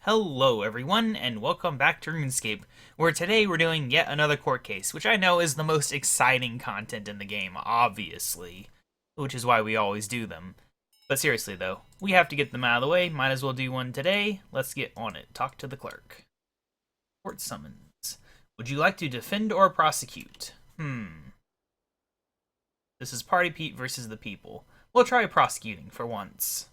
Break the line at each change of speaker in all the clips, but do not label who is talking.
Hello everyone, and welcome back to RuneScape, where today we're doing yet another court case, which I know is the most exciting content in the game, obviously, which is why we always do them. But seriously though, we have to get them out of the way, might as well do one today. Let's get on it. Talk to the clerk. Court summons. Would you like to defend or prosecute? This is Party Pete versus the people. We'll try prosecuting for once.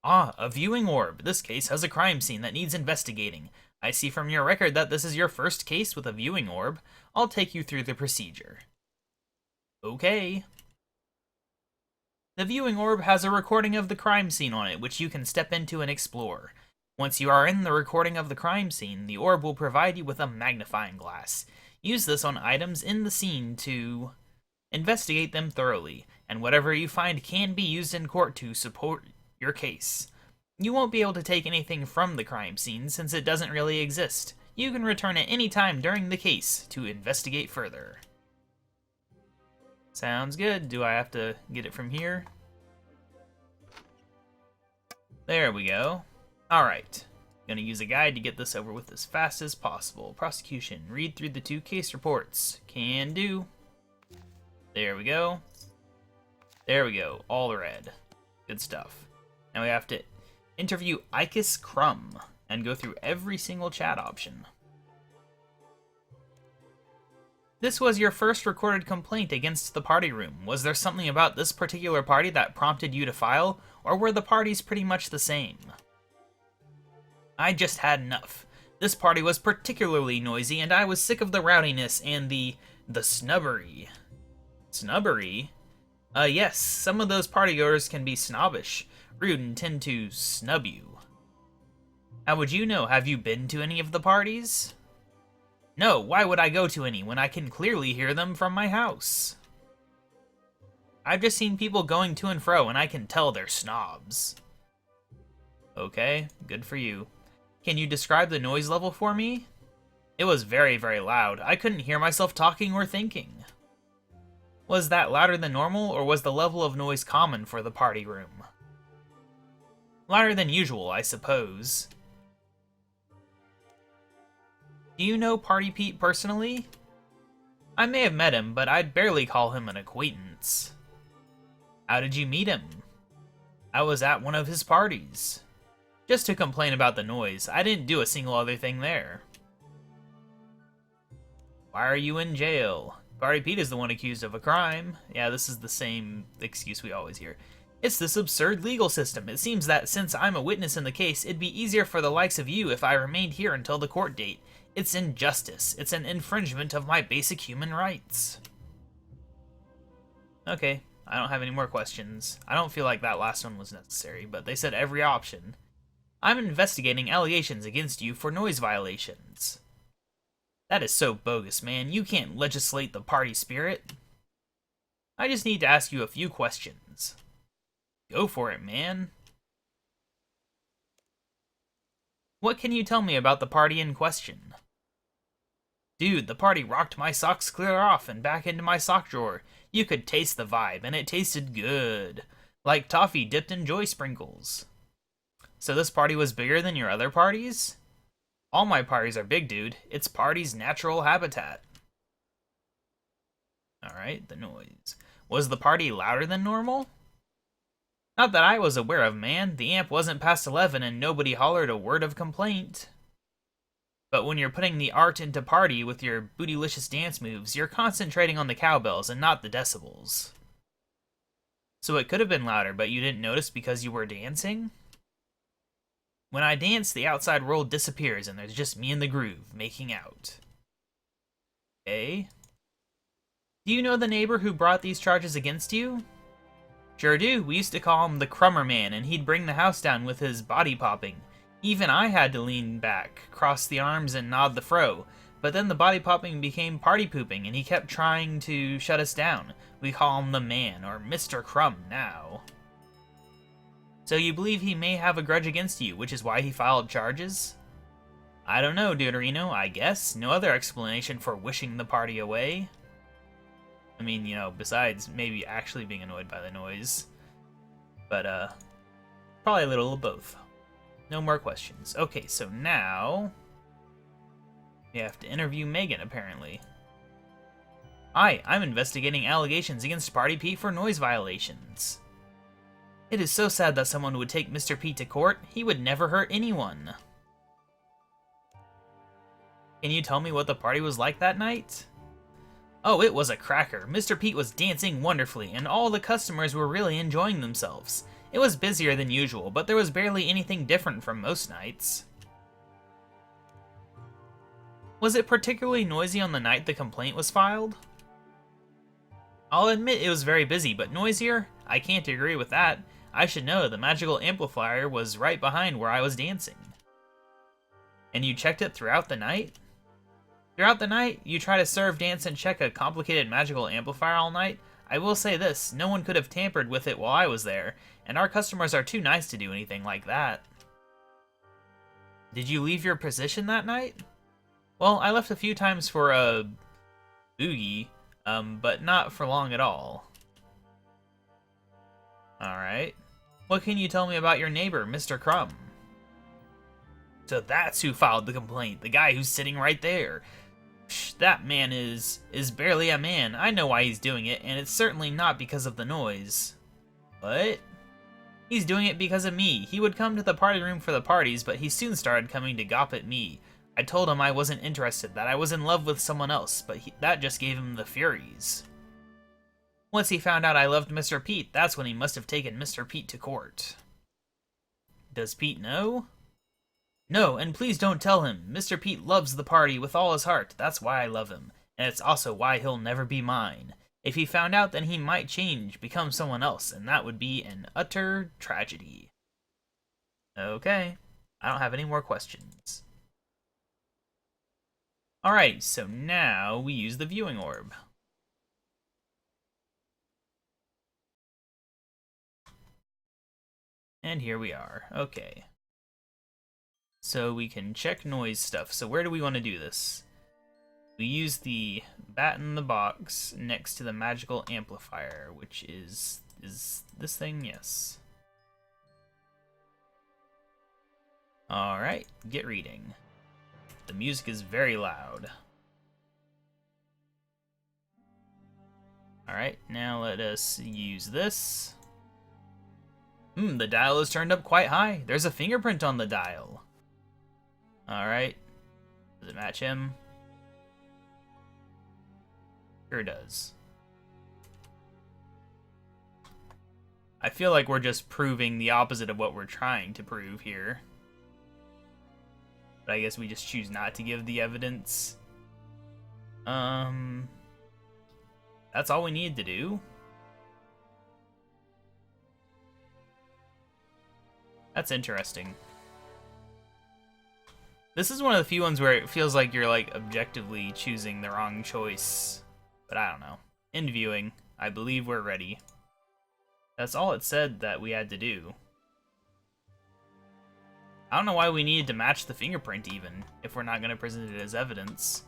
Ah, a viewing orb. This case has a crime scene that needs investigating. I see from your record that this is your first case with a viewing orb. I'll take you through the procedure. Okay. The viewing orb has a recording of the crime scene on it, which you can step into and explore. Once you are in the recording of the crime scene, the orb will provide you with a magnifying glass. Use this on items in the scene to investigate them thoroughly, and whatever you find can be used in court to support your case. You won't be able to take anything from the crime scene since it doesn't really exist. You can return it any time during the case to investigate further. Sounds good. Do I have to get it from here? There we go. Alright. Gonna use a guide to get this over with as fast as possible. Prosecution. Read through the 2 case reports. Can do. There we go. There we go. All red. Good stuff. Now we have to interview Icus Crumb and go through every single chat option. This was your first recorded complaint against the party room. Was there something about this particular party that prompted you to file, or were the parties pretty much the same? I just had enough. This party was particularly noisy, and I was sick of the rowdiness and the snubbery. Snubbery? Yes, some of those partygoers can be snobbish, rude, and tend to snub you. How would you know? Have you been to any of the parties? No, why would I go to any when I can clearly hear them from my house? I've just seen people going to and fro, and I can tell they're snobs. Okay, good for you. Can you describe the noise level for me? It was very, very loud. I couldn't hear myself talking or thinking. Was that louder than normal, or was the level of noise common for the party room? Louder than usual, I suppose. Do you know Party Pete personally? I may have met him, but I'd barely call him an acquaintance. How did you meet him? I was at one of his parties. Just to complain about the noise. I didn't do a single other thing there. Why are you in jail? Party Pete is the one accused of a crime. Yeah, this is the same excuse we always hear. It's this absurd legal system. It seems that since I'm a witness in the case, it'd be easier for the likes of you if I remained here until the court date. It's injustice. It's an infringement of my basic human rights. Okay, I don't have any more questions. I don't feel like that last one was necessary, but they said every option. I'm investigating allegations against you for noise violations. That is so bogus, man. You can't legislate the party spirit. I just need to ask you a few questions. Go for it, man. What can you tell me about the party in question? Dude, the party rocked my socks clear off and back into my sock drawer. You could taste the vibe, and it tasted good. Like toffee dipped in joy sprinkles. So this party was bigger than your other parties? All my parties are big, dude. It's party's natural habitat. Alright, the noise. Was the party louder than normal? Not that I was aware of, man. The amp wasn't past 11 and nobody hollered a word of complaint. But when you're putting the art into party with your bootylicious dance moves, you're concentrating on the cowbells and not the decibels. So it could have been louder, but you didn't notice because you were dancing? When I dance, the outside world disappears and there's just me in the groove, making out. Okay. Do you know the neighbor who brought these charges against you? Sure do. We used to call him the Crummer Man, and he'd bring the house down with his body popping. Even I had to lean back, cross the arms, and nod the fro. But then the body popping became party pooping, and he kept trying to shut us down. We call him the Man, or Mr. Crumb now. So you believe he may have a grudge against you, which is why he filed charges? I don't know, Deuterino, I guess. No other explanation for wishing the party away. I mean, you know, besides maybe actually being annoyed by the noise. But, probably a little of both. No more questions. Okay, so now we have to interview Megan, apparently. Hi, I'm investigating allegations against Party Pete for noise violations. It is so sad that someone would take Mr. Pete to court. He would never hurt anyone. Can you tell me what the party was like that night? Oh, it was a cracker. Mr. Pete was dancing wonderfully, and all the customers were really enjoying themselves. It was busier than usual, but there was barely anything different from most nights. Was it particularly noisy on the night the complaint was filed? I'll admit it was very busy, but noisier? I can't agree with that. I should know, the magical amplifier was right behind where I was dancing. And you checked it throughout the night? Throughout the night, you try to serve, dance, and check a complicated magical amplifier all night? I will say this, no one could have tampered with it while I was there, and our customers are too nice to do anything like that. Did you leave your position that night? Well, I left a few times for a boogie, but not for long at all. Alright. What can you tell me about your neighbor, Mr. Crumb? So that's who filed the complaint, the guy who's sitting right there. Psh, that man is barely a man. I know why he's doing it, and it's certainly not because of the noise. What? He's doing it because of me. He would come to the party room for the parties, but he soon started coming to gawp at me. I told him I wasn't interested, that I was in love with someone else, but that just gave him the furies. Once he found out I loved Mr. Pete, that's when he must have taken Mr. Pete to court. Does Pete know? No, and please don't tell him. Mr. Pete loves the party with all his heart. That's why I love him. And it's also why he'll never be mine. If he found out, then he might change, become someone else, and that would be an utter tragedy. Okay, I don't have any more questions. Alright, so now we use the viewing orb. And here we are. Okay. So we can check noise stuff. So where do we want to do this? We use the bat in the box next to the magical amplifier, which is this thing? Yes. Alright, get reading. The music is very loud. Alright, now let us use this. The dial is turned up quite high. There's a fingerprint on the dial. Alright. Does it match him? Sure does. I feel like we're just proving the opposite of what we're trying to prove here. But I guess we just choose not to give the evidence. That's all we need to do. That's interesting. This is one of the few ones where it feels like you're like objectively choosing the wrong choice. But I don't know. In viewing, I believe we're ready. That's all it said that we had to do. I don't know why we needed to match the fingerprint even, if we're not going to present it as evidence.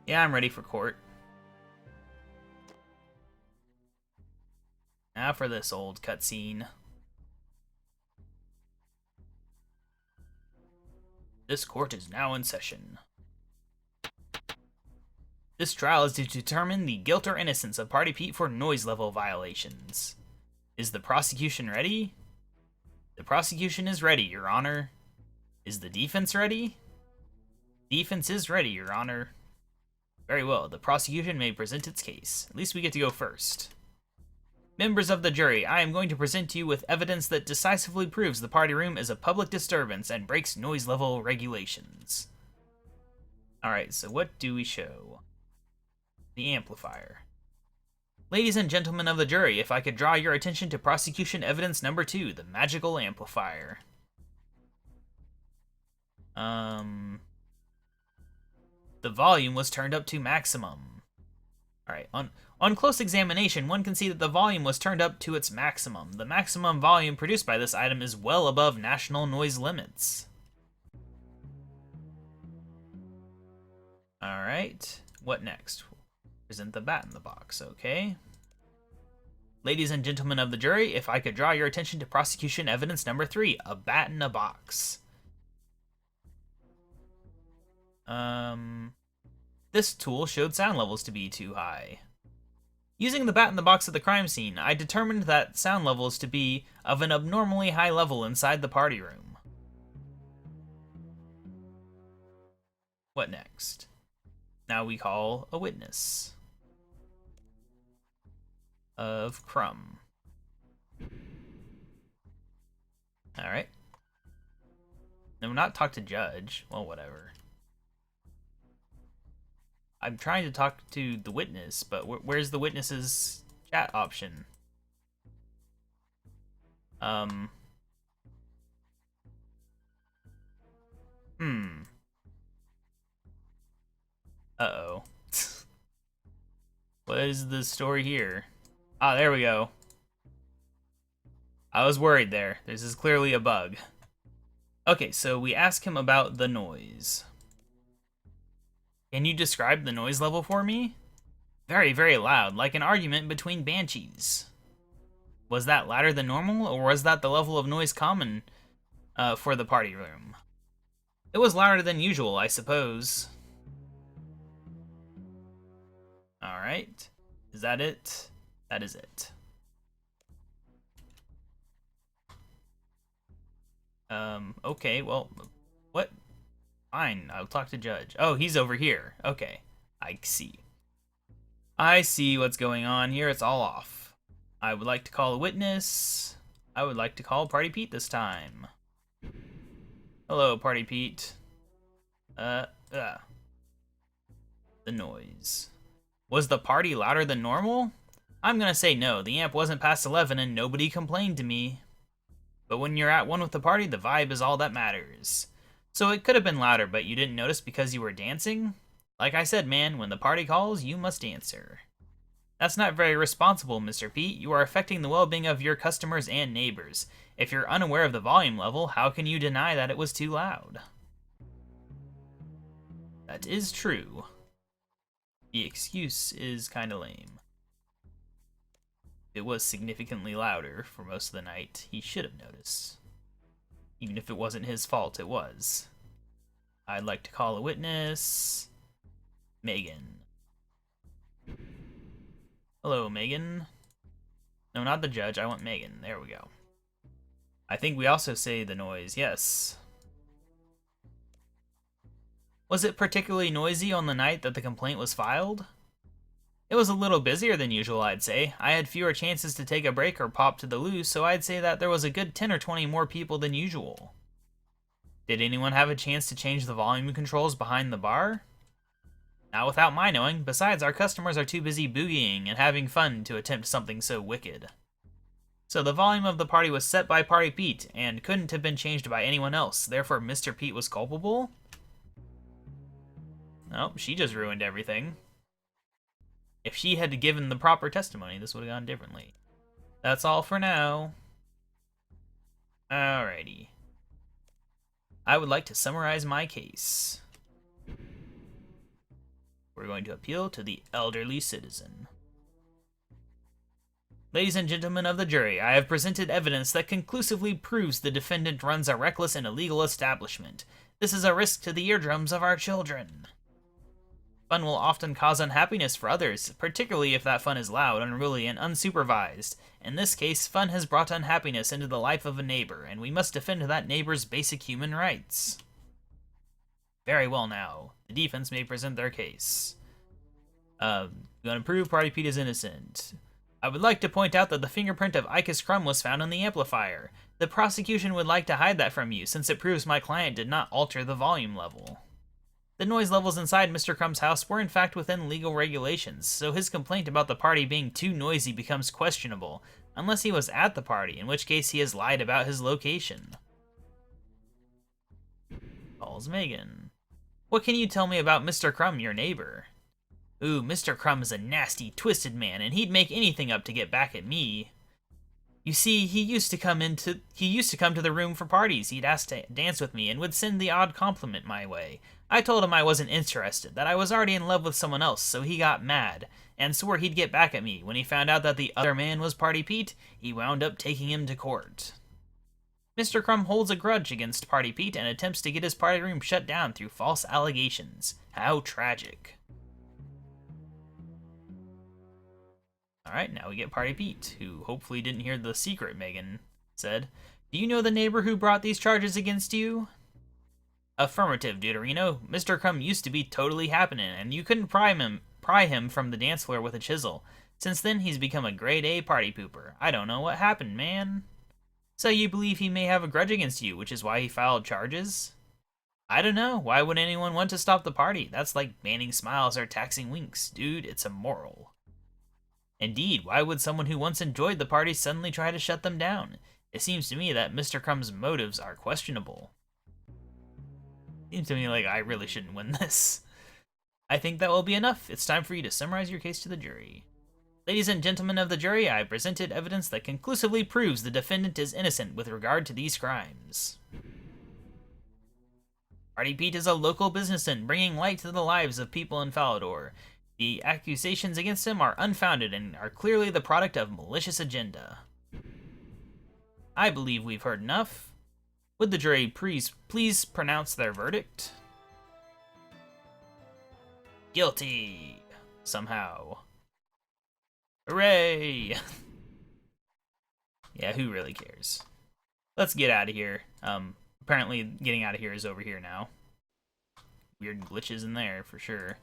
Yeah, I'm ready for court. Now for this old cutscene. This court is now in session. This trial is to determine the guilt or innocence of Party Pete for noise level violations. Is the prosecution ready? The prosecution is ready, Your Honor. Is the defense ready? Defense is ready, Your Honor. Very well, the prosecution may present its case. At least we get to go first. Members of the jury, I am going to present to you with evidence that decisively proves the party room is a public disturbance and breaks noise level regulations. Alright, so what do we show? The amplifier. Ladies and gentlemen of the jury, if I could draw your attention to prosecution evidence number 2, the magical amplifier. The volume was turned up to maximum. Alright, on close examination, one can see that the volume was turned up to its maximum. The maximum volume produced by this item is well above national noise limits. Alright, what next? Present the bat in the box, okay. Ladies and gentlemen of the jury, if I could draw your attention to prosecution evidence number 3, a bat in a box. This tool showed sound levels to be too high. Using the bat in the box at the crime scene, I determined that sound levels to be of an abnormally high level inside the party room. What next? Now we call a witness of Crumb. Alright. No, not talk to judge. Well, whatever. I'm trying to talk to the witness, but where's the witness's chat option? Uh-oh. What is the story here? Ah, there we go. I was worried there. This is clearly a bug. Okay, so we ask him about the noise. Can you describe the noise level for me? Very, very loud, like an argument between banshees. Was that louder than normal, or was that the level of noise common for the party room? It was louder than usual, I suppose. Alright. Is that it? That is it. Okay, well, what? Fine, I'll talk to Judge. Oh, he's over here. Okay, I see. I see what's going on here. It's all off. I would like to call a witness. I would like to call Party Pete this time. Hello, Party Pete. The noise. Was the party louder than normal? I'm gonna say no. The amp wasn't past 11 and nobody complained to me. But when you're at one with the party, the vibe is all that matters. So it could have been louder, but you didn't notice because you were dancing? Like I said, man, when the party calls, you must answer. That's not very responsible, Mr. Pete. You are affecting the well-being of your customers and neighbors. If you're unaware of the volume level, how can you deny that it was too loud? That is true. The excuse is kinda lame. It was significantly louder for most of the night. He should have noticed. Even if it wasn't his fault, it was. I'd like to call a witness. Megan. Hello, Megan. No, not the judge. I want Megan. There we go. I think we also say the noise. Yes. Was it particularly noisy on the night that the complaint was filed? It was a little busier than usual, I'd say. I had fewer chances to take a break or pop to the loo, so I'd say that there was a good 10 or 20 more people than usual. Did anyone have a chance to change the volume controls behind the bar? Not without my knowing. Besides, our customers are too busy boogieing and having fun to attempt something so wicked. So the volume of the party was set by Party Pete, and couldn't have been changed by anyone else. Therefore, Mr. Pete was culpable? Nope, she just ruined everything. If she had given the proper testimony, this would have gone differently. That's all for now. Alrighty. I would like to summarize my case. We're going to appeal to the elderly citizen. Ladies and gentlemen of the jury, I have presented evidence that conclusively proves the defendant runs a reckless and illegal establishment. This is a risk to the eardrums of our children. Fun will often cause unhappiness for others, particularly if that fun is loud, unruly, and unsupervised. In this case, fun has brought unhappiness into the life of a neighbor, and we must defend that neighbor's basic human rights. Very well now. The defense may present their case. Gonna prove Party Pete is innocent. I would like to point out that the fingerprint of Icus Crumb was found on the amplifier. The prosecution would like to hide that from you, since it proves my client did not alter the volume level. The noise levels inside Mr. Crumb's house were in fact within legal regulations, so his complaint about the party being too noisy becomes questionable, unless he was at the party, in which case he has lied about his location. Calls Megan. What can you tell me about Mr. Crumb, your neighbor? Ooh, Mr. Crumb is a nasty, twisted man, and he'd make anything up to get back at me. You see, he used to come to the room for parties. He'd ask to dance with me and would send the odd compliment my way. I told him I wasn't interested, that I was already in love with someone else, so he got mad and swore he'd get back at me. When he found out that the other man was Party Pete, he wound up taking him to court. Mr. Crumb holds a grudge against Party Pete and attempts to get his party room shut down through false allegations. How tragic. Alright, now we get Party Pete, who hopefully didn't hear the secret Megan said. Do you know the neighbor who brought these charges against you? Affirmative, Deuterino. Mr. Crumb used to be totally happening, and you couldn't pry him from the dance floor with a chisel. Since then, he's become a grade A party pooper. I don't know what happened, man. So you believe he may have a grudge against you, which is why he filed charges? I don't know. Why would anyone want to stop the party? That's like banning smiles or taxing winks. Dude, it's immoral. Indeed, why would someone who once enjoyed the party suddenly try to shut them down? It seems to me that Mr. Crumb's motives are questionable. Seems to me like I really shouldn't win this. I think that will be enough. It's time for you to summarize your case to the jury. Ladies and gentlemen of the jury, I presented evidence that conclusively proves the defendant is innocent with regard to these crimes. Party Pete is a local businessman bringing light to the lives of people in Falador. The accusations against him are unfounded and are clearly the product of malicious agenda. I believe we've heard enough. Would the jury please pronounce their verdict? Guilty. Somehow. Hooray! Yeah, who really cares? Let's get out of here. Apparently getting out of here is over here now. Weird glitches in there, for sure.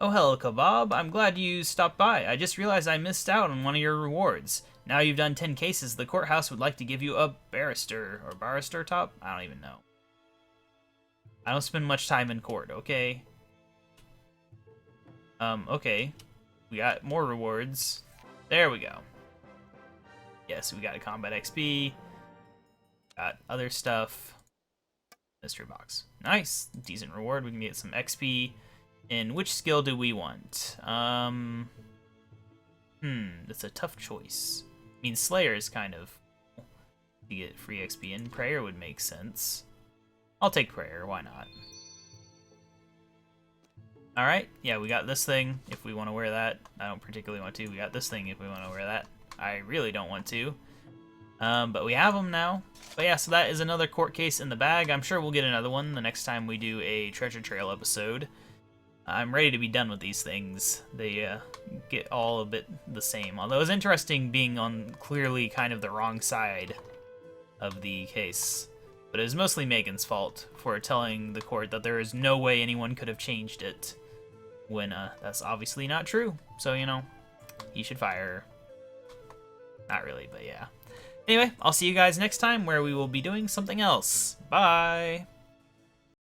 Oh, hello, KaBob. I'm glad you stopped by. I just realized I missed out on one of your rewards. Now you've done 10 cases, the courthouse would like to give you a barrister top? I don't even know. I don't spend much time in court, okay? Okay. We got more rewards. There we go. Yes, we got a combat XP. Got other stuff. Mystery box. Nice. Decent reward. We can get some XP. And which skill do we want? That's a tough choice. I mean, Slayer is kind of... You get free XP, and Prayer would make sense. I'll take Prayer, why not? Alright, yeah, we got this thing, if we want to wear that. I don't particularly want to. We got this thing if we want to wear that. I really don't want to. But we have them now. But yeah, so that is another court case in the bag. I'm sure we'll get another one the next time we do a Treasure Trail episode. I'm ready to be done with these things. They get all a bit the same. Although it's interesting being on clearly kind of the wrong side of the case. But it was mostly Megan's fault for telling the court that there is no way anyone could have changed it. When that's obviously not true. So, you know, he should fire her. Not really, but yeah. Anyway, I'll see you guys next time where we will be doing something else. Bye!